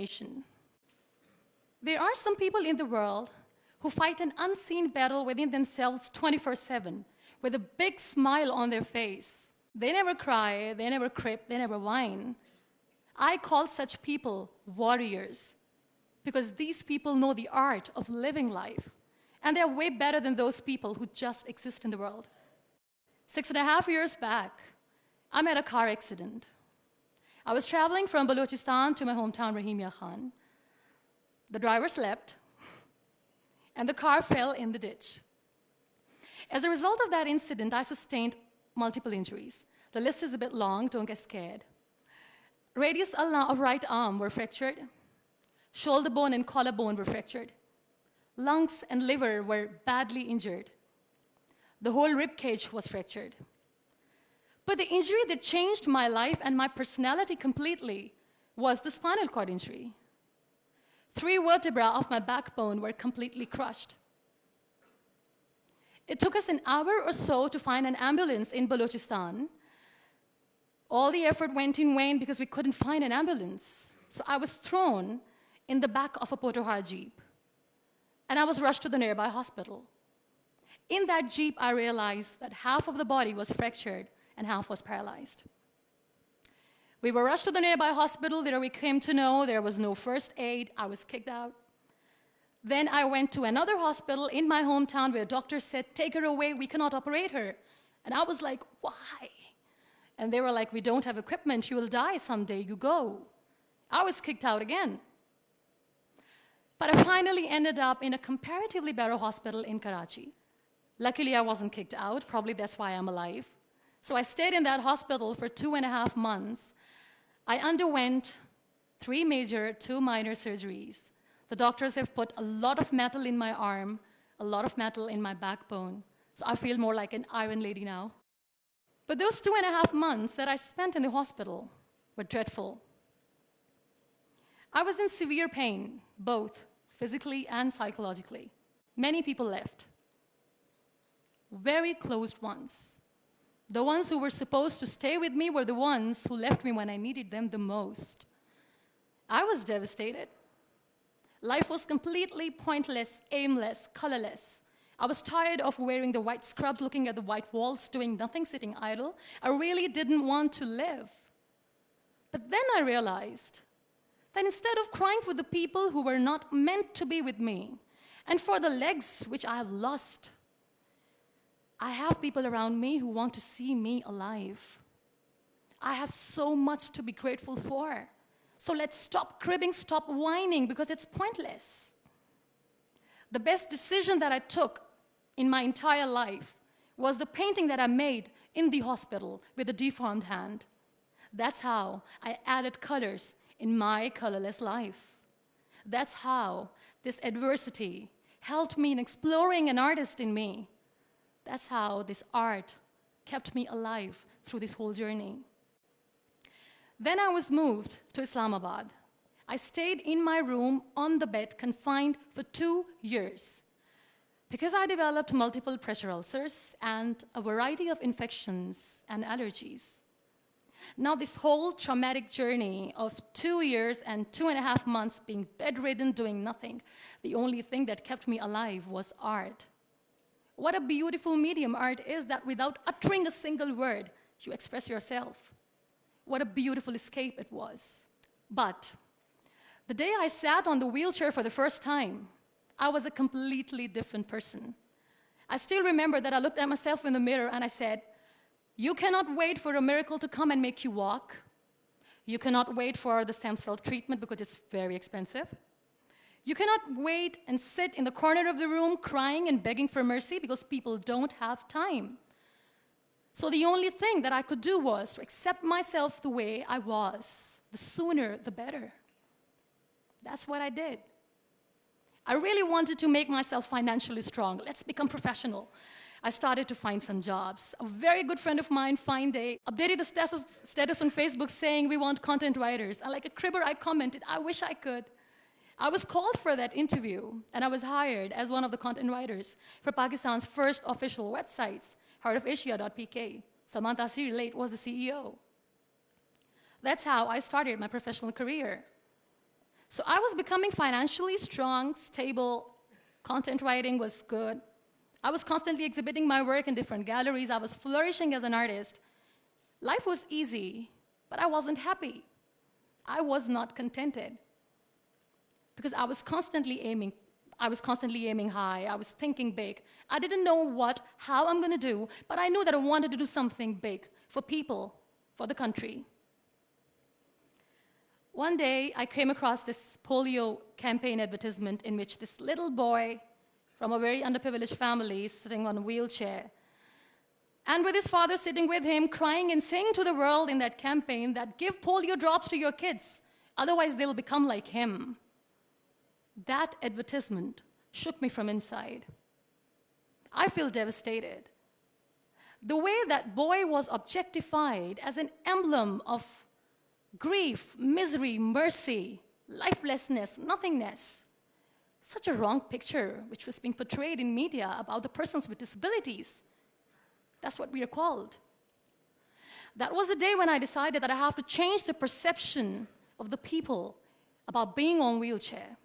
nation. There are some people in the world who fight an unseen battle within themselves 24/7 with a big smile on their face. They never cry, they never crip, they never whine. I call such people warriors because these people know the art of living life, and they're way better than those people who just exist in the world. 6.5 years back, I met a car accident. I was traveling from Balochistan to my hometown, Rahimia Khan. The driver slept, and the car fell in the ditch. As a result of that incident, I sustained multiple injuries. The list is a bit long, don't get scared. Radius ulna of right arm were fractured. Shoulder bone and collarbone were fractured. Lungs and liver were badly injured. The whole rib cage was fractured. But the injury that changed my life and my personality completely was the spinal cord injury. 3 vertebrae of my backbone were completely crushed. It took us an hour or so to find an ambulance in Balochistan. All the effort went in vain because we couldn't find an ambulance. So I was thrown in the back of a Potohar Jeep, and I was rushed to the nearby hospital. In that Jeep, I realized that half of the body was fractured and half was paralyzed. We were rushed to the nearby hospital. There we came to know there was no first aid. I was kicked out. Then I went to another hospital in my hometown where doctors said, "Take her away, we cannot operate her." And I was like, "Why?" And they were like, "We don't have equipment, you will die someday, you go." I was kicked out again. But I finally ended up in a comparatively better hospital in Karachi. Luckily, I wasn't kicked out. Probably that's why I'm alive. So I stayed in that hospital for 2.5 months. I underwent 3 major, 2 minor surgeries. The doctors have put a lot of metal in my arm, a lot of metal in my backbone. So I feel more like an iron lady now. But those 2.5 months that I spent in the hospital were dreadful. I was in severe pain, both physically and psychologically. Many people left. Very close ones. The ones who were supposed to stay with me were the ones who left me when I needed them the most. I was devastated. Life was completely pointless, aimless, colorless. I was tired of wearing the white scrubs, looking at the white walls, doing nothing, sitting idle. I really didn't want to live. But then I realized that instead of crying for the people who were not meant to be with me, and for the legs which I have lost, I have people around me who want to see me alive. I have so much to be grateful for. So let's stop cribbing, stop whining, because it's pointless. The best decision that I took in my entire life was the painting that I made in the hospital with a deformed hand. That's how I added colors in my colorless life. That's how this adversity helped me in exploring an artist in me. That's how this art kept me alive through this whole journey. Then I was moved to Islamabad. I stayed in my room on the bed, confined for 2 years, because I developed multiple pressure ulcers and a variety of infections and allergies. Now, this whole traumatic journey of 2 years and 2.5 months being bedridden, doing nothing, the only thing that kept me alive was art. What a beautiful medium art is, that without uttering a single word, you express yourself. What a beautiful escape it was. But the day I sat on the wheelchair for the first time, I was a completely different person. I still remember that I looked at myself in the mirror and I said, "You cannot wait for a miracle to come and make you walk. You cannot wait for the stem cell treatment because it's very expensive. You cannot wait and sit in the corner of the room crying and begging for mercy because people don't have time." So the only thing that I could do was to accept myself the way I was. The sooner, the better. That's what I did. I really wanted to make myself financially strong. Let's become professional. I started to find some jobs. A very good friend of mine, Fine Day, updated a status on Facebook saying, "We want content writers." And like a cribber, I commented, "I wish I could." I was called for that interview, and I was hired as one of the content writers for Pakistan's first official websites, heartofasia.pk. Salman Taseer Late was the CEO. That's how I started my professional career. So I was becoming financially strong, stable, content writing was good. I was constantly exhibiting my work in different galleries. I was flourishing as an artist. Life was easy, but I wasn't happy. I was not contented because I was constantly aiming high. I was thinking big. I didn't know how I'm going to do, but I knew that I wanted to do something big for people, for the country. One day, I came across this polio campaign advertisement in which this little boy from a very underprivileged family is sitting on a wheelchair, and with his father sitting with him, crying and saying to the world in that campaign that give polio drops to your kids, otherwise they'll become like him. That advertisement shook me from inside. I feel devastated. The way that boy was objectified as an emblem of grief, misery, mercy, lifelessness, nothingness. Such a wrong picture which was being portrayed in media about the persons with disabilities. That's what we are called. That was the day when I decided that I have to change the perception of the people about being on wheelchair.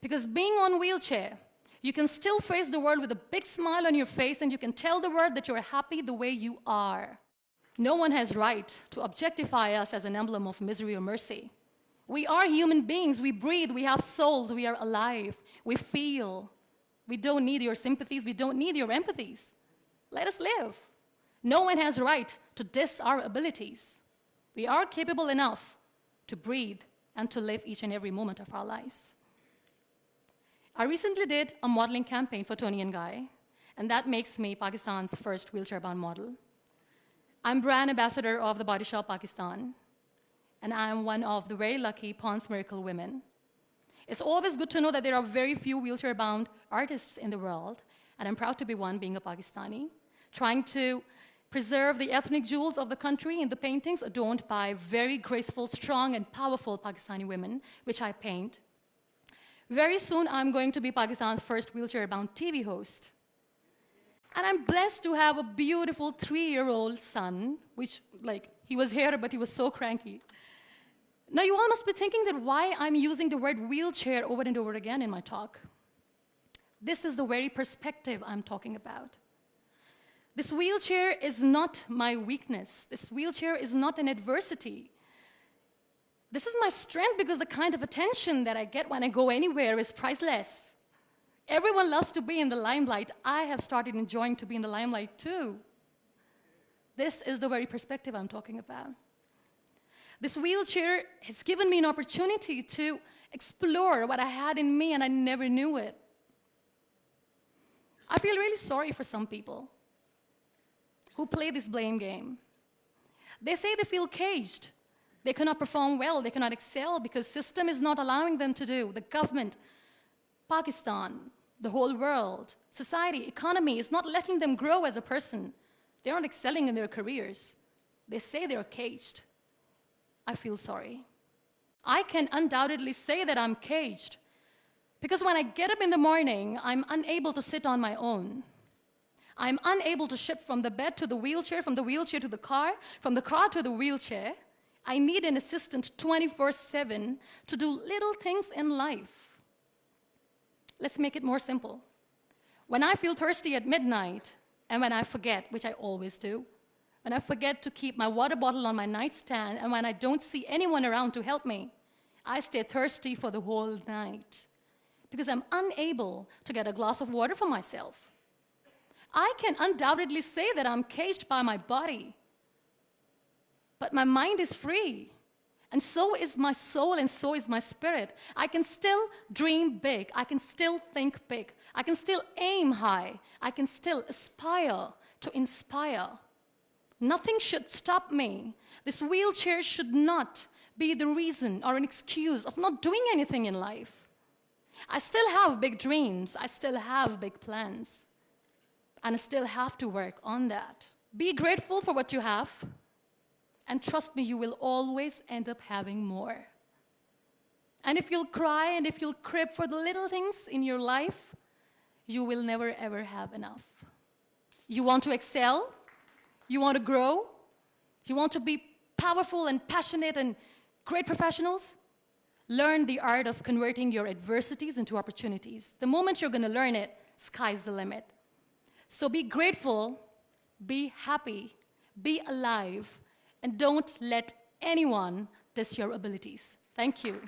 Because being on wheelchair, you can still face the world with a big smile on your face and you can tell the world that you're happy the way you are. No one has right to objectify us as an emblem of misery or mercy. We are human beings. We breathe. We have souls. We are alive. We feel. We don't need your sympathies. We don't need your empathies. Let us live. No one has right to diss our abilities. We are capable enough to breathe and to live each and every moment of our lives. I recently did a modeling campaign for Toni & Guy, and that makes me Pakistan's first wheelchair-bound model. I'm brand ambassador of the Body Shop Pakistan, and I'm one of the very lucky Pond's Miracle women. It's always good to know that there are very few wheelchair-bound artists in the world, and I'm proud to be one, being a Pakistani, trying to preserve the ethnic jewels of the country in the paintings adorned by very graceful, strong, and powerful Pakistani women, which I paint. Very soon, I'm going to be Pakistan's first wheelchair-bound TV host. And I'm blessed to have a beautiful 3-year-old son, which, he was here, but he was so cranky. Now, you all must be thinking that why I'm using the word wheelchair over and over again in my talk. This is the very perspective I'm talking about. This wheelchair is not my weakness. This wheelchair is not an adversity. This is my strength because the kind of attention that I get when I go anywhere is priceless. Everyone loves to be in the limelight. I have started enjoying to be in the limelight too. This is the very perspective I'm talking about. This wheelchair has given me an opportunity to explore what I had in me and I never knew it. I feel really sorry for some people who play this blame game. They say they feel caged. They cannot perform well, they cannot excel because system is not allowing them to do. The government, Pakistan, the whole world, society, economy is not letting them grow as a person. They're not excelling in their careers. They say they're caged. I feel sorry. I can undoubtedly say that I'm caged because when I get up in the morning, I'm unable to sit on my own. I'm unable to shift from the bed to the wheelchair, from the wheelchair to the car, from the car to the wheelchair. I need an assistant 24/7 to do little things in life. Let's make it more simple. When I feel thirsty at midnight, and when I forget, which I always do, when I forget to keep my water bottle on my nightstand, and when I don't see anyone around to help me, I stay thirsty for the whole night because I'm unable to get a glass of water for myself. I can undoubtedly say that I'm caged by my body. But my mind is free, and so is my soul, and so is my spirit. I can still dream big. I can still think big. I can still aim high. I can still aspire to inspire. Nothing should stop me. This wheelchair should not be the reason or an excuse of not doing anything in life. I still have big dreams. I still have big plans. And I still have to work on that. Be grateful for what you have. And trust me, you will always end up having more. And if you'll cry and if you'll crib for the little things in your life, you will never ever have enough. You want to excel? You want to grow? You want to be powerful and passionate and great professionals? Learn the art of converting your adversities into opportunities. The moment you're going to learn it, sky's the limit. So be grateful, be happy, be alive, and don't let anyone diss your abilities. Thank you.